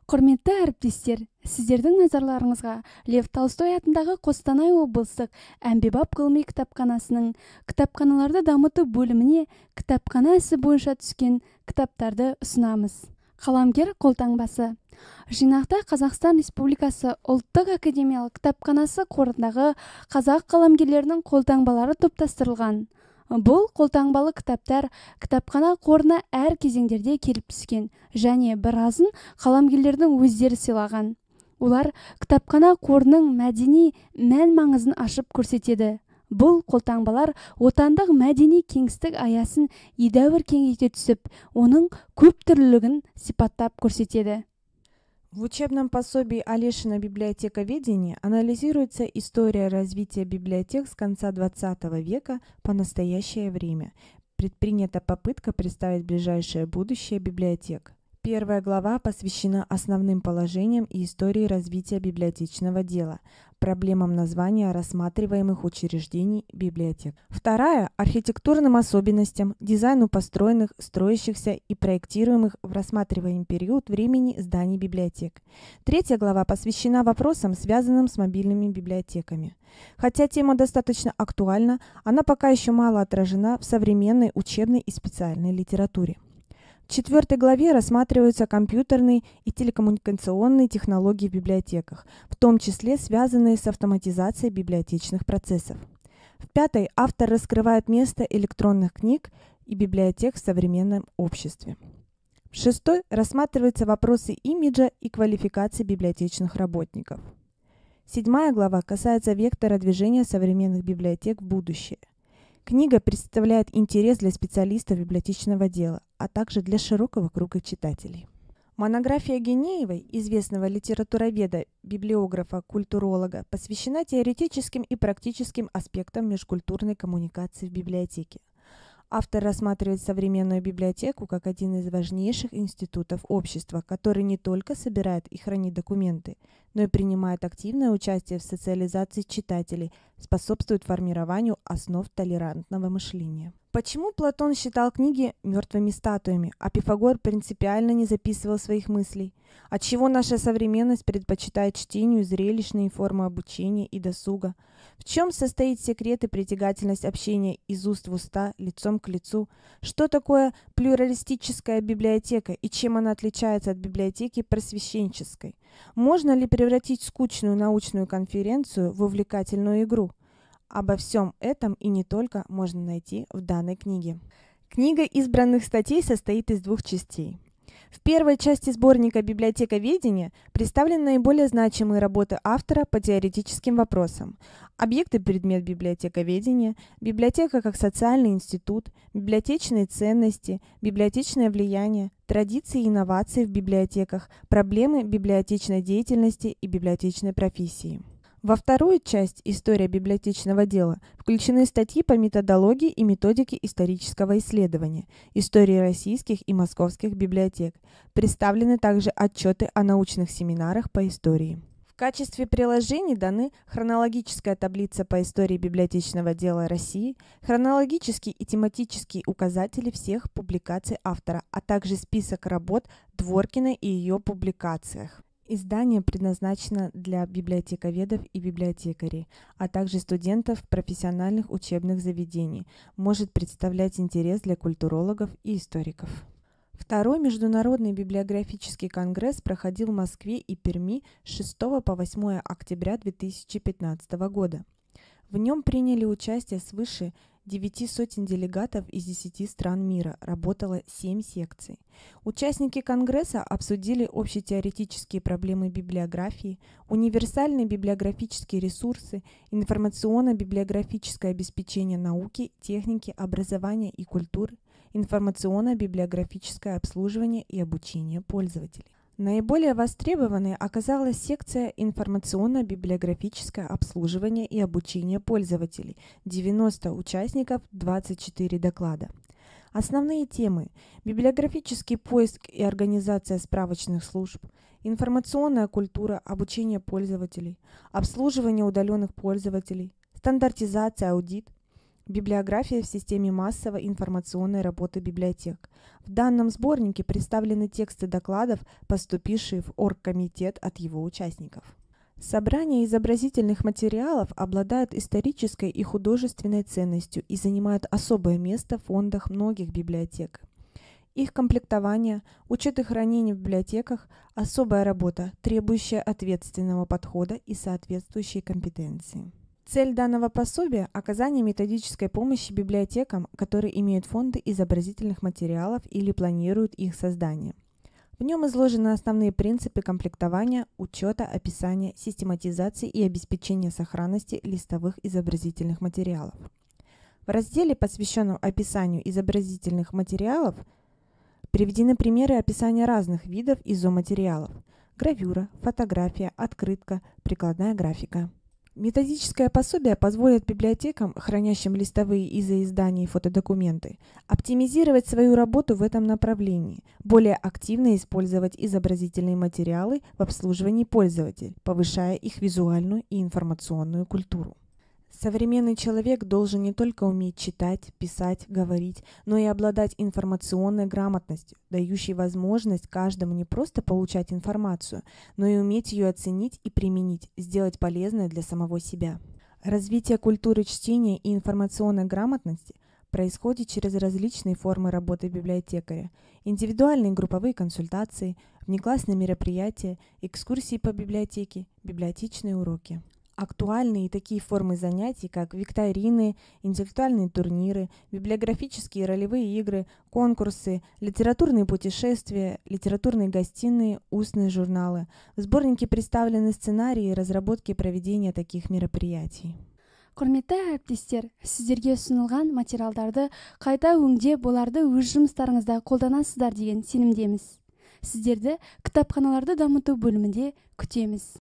Құрметті әріптестер, сіздердің назарларыңызға Лев Толстой атындағы Қостанай облыстық әмбебап ғылыми кітапханасының кітапханаларды дамыту бөліміне кітапхана ісі бойынша түскен кітаптарды ұсынамыз. Қаламгер қолтаңбасы. Жинақта Қазақстан Республикасы ұлттық академиялық кітапханасы қорындағы қазақ қаламгерлерінің қолтаңбалары топтастырылған. Бұл қолтаңбалы кітаптар кітапхана қорына әр кезеңдерде келіп түскен және біразын қаламгерлердің өздері сыйлаған. Олар кітапхана қорының мәдени мән-маңызын ашып көрсетеді. Бұл қолтаңбалар отандық мәдени кеңістік аясын едәуір кеңейте түсіп, оның көп түрлілігін сипаттап көрсетеді. В учебном пособии Олешина «Библиотековедение» анализируется история развития библиотек с конца XX века по настоящее время. Предпринята попытка представить ближайшее будущее библиотек. Первая глава посвящена основным положениям и истории развития библиотечного дела, проблемам названия рассматриваемых учреждений библиотек. Вторая – архитектурным особенностям, дизайну построенных, строящихся и проектируемых в рассматриваемый период времени зданий библиотек. Третья глава посвящена вопросам, связанным с мобильными библиотеками. Хотя тема достаточно актуальна, она пока еще мало отражена в современной учебной и специальной литературе. В 4 главе рассматриваются компьютерные и телекоммуникационные технологии в библиотеках, в том числе связанные с автоматизацией библиотечных процессов. В 5 автор раскрывает место электронных книг и библиотек в современном обществе. В 6 рассматриваются вопросы имиджа и квалификации библиотечных работников. 7 глава касается вектора движения современных библиотек в будущее. Книга представляет интерес для специалистов библиотечного дела, а также для широкого круга читателей. Монография Гинеевой, известного литературоведа, библиографа, культуролога, посвящена теоретическим и практическим аспектам межкультурной коммуникации в библиотеке. Автор рассматривает современную библиотеку как один из важнейших институтов общества, который не только собирает и хранит документы, но и принимает активное участие в социализации читателей, способствует формированию основ толерантного мышления. Почему Платон считал книги мертвыми статуями, а Пифагор принципиально не записывал своих мыслей? Отчего наша современность предпочитает чтению зрелищные формы обучения и досуга? В чем состоит секрет и притягательность общения из уст в уста, лицом к лицу? Что такое плюралистическая библиотека и чем она отличается от библиотеки просвещенческой? Можно ли превратить скучную научную конференцию в увлекательную игру? Обо всем этом и не только можно найти в данной книге. Книга избранных статей состоит из 2 частей. В первой части сборника «Библиотековедение» представлены наиболее значимые работы автора по теоретическим вопросам: объект и предмет библиотековедения, библиотека как социальный институт, библиотечные ценности, библиотечное влияние, традиции и инновации в библиотеках, проблемы библиотечной деятельности и библиотечной профессии. Во вторую часть «История библиотечного дела» включены статьи по методологии и методике исторического исследования, истории российских и московских библиотек. Представлены также отчеты о научных семинарах по истории. В качестве приложений даны хронологическая таблица по истории библиотечного дела России, хронологические и тематические указатели всех публикаций автора, а также список работ Дворкиной и ее публикациях. Издание предназначено для библиотековедов и библиотекарей, а также студентов профессиональных учебных заведений, может представлять интерес для культурологов и историков. Второй международный библиографический конгресс проходил в Москве и Перми с 6 по 8 октября 2015 года. В нем приняли участие свыше 900 делегатов из 10 стран мира, работало 7 секций. Участники Конгресса обсудили общетеоретические проблемы библиографии, универсальные библиографические ресурсы, информационно-библиографическое обеспечение науки, техники, образования и культуры, информационно-библиографическое обслуживание и обучение пользователей. Наиболее востребованной оказалась секция «Информационно-библиографическое обслуживание и обучение пользователей» – 90 участников, 24 доклада. Основные темы – библиографический поиск и организация справочных служб, информационная культура, обучение пользователей, обслуживание удаленных пользователей, стандартизация, аудит, Библиография в системе массовой информационной работы библиотек. В данном сборнике представлены тексты докладов, поступившие в оргкомитет от его участников. Собрания изобразительных материалов обладают исторической и художественной ценностью и занимают особое место в фондах многих библиотек. Их комплектование, учет и хранение в библиотеках – особая работа, требующая ответственного подхода и соответствующей компетенции. Цель данного пособия – оказание методической помощи библиотекам, которые имеют фонды изобразительных материалов или планируют их создание. В нем изложены основные принципы комплектования, учета, описания, систематизации и обеспечения сохранности листовых изобразительных материалов. В разделе, посвященном описанию изобразительных материалов, приведены примеры описания разных видов изоматериалов: гравюра, фотография, открытка, прикладная графика. Методическое пособие позволит библиотекам, хранящим листовые изоиздания и фотодокументы, оптимизировать свою работу в этом направлении, более активно использовать изобразительные материалы в обслуживании пользователей, повышая их визуальную и информационную культуру. Современный человек должен не только уметь читать, писать, говорить, но и обладать информационной грамотностью, дающей возможность каждому не просто получать информацию, но и уметь ее оценить и применить, сделать полезной для самого себя. Развитие культуры чтения и информационной грамотности происходит через различные формы работы библиотекаря: индивидуальные и групповые консультации, внеклассные мероприятия, экскурсии по библиотеке, библиотечные уроки. Актуальны и такие формы занятий, как викторины, интеллектуальные турниры, библиографические ролевые игры, конкурсы, литературные путешествия, литературные гостиные, устные журналы. В сборнике представлены сценарии разработки и проведения таких мероприятий. Құрметті әріптестер, сіздерге ұсынылған материалдарды қайта өңдеп, оларды өз жұмыстарыңызда қолданасыздар деген сенімдеміз. Сіздерді кітапханаларды дамыту бөлімінде күтеміз.